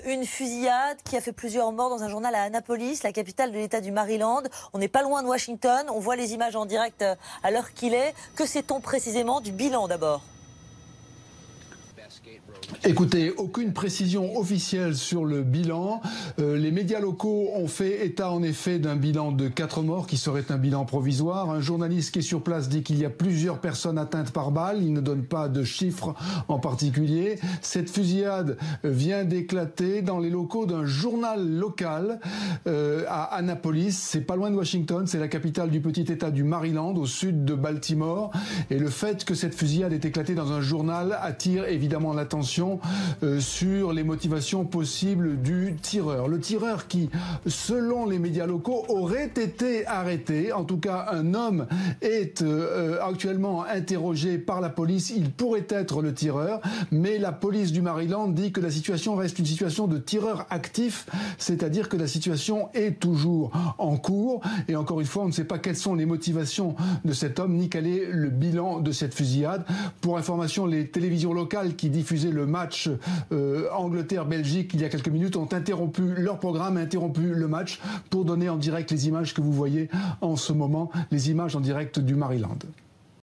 Une fusillade qui a fait plusieurs morts dans un journal à Annapolis, la capitale de l'État du Maryland. On n'est pas loin de Washington, on voit les images en direct à l'heure qu'il est. Que sait-on précisément du bilan d'abord ? Écoutez, aucune précision officielle sur le bilan. Les médias locaux ont fait état en effet d'un bilan de 4 morts qui serait un bilan provisoire. Un journaliste qui est sur place dit qu'il y a plusieurs personnes atteintes par balle. Il ne donne pas de chiffres en particulier. Cette fusillade vient d'éclater dans les locaux d'un journal local à Annapolis. C'est pas loin de Washington, c'est la capitale du petit État du Maryland, au sud de Baltimore. Et le fait que cette fusillade ait éclaté dans un journal attire évidemment l'attention sur les motivations possibles du tireur. Le tireur qui, selon les médias locaux, aurait été arrêté. En tout cas, un homme est actuellement interrogé par la police. Il pourrait être le tireur, mais la police du Maryland dit que la situation reste une situation de tireur actif, c'est-à-dire que la situation est toujours en cours. Et encore une fois, on ne sait pas quelles sont les motivations de cet homme, ni quel est le bilan de cette fusillade. Pour information, les télévisions locales qui diffusaient le match Angleterre-Belgique il y a quelques minutes ont interrompu leur programme, interrompu le match pour donner en direct les images que vous voyez en ce moment, les images en direct du Maryland.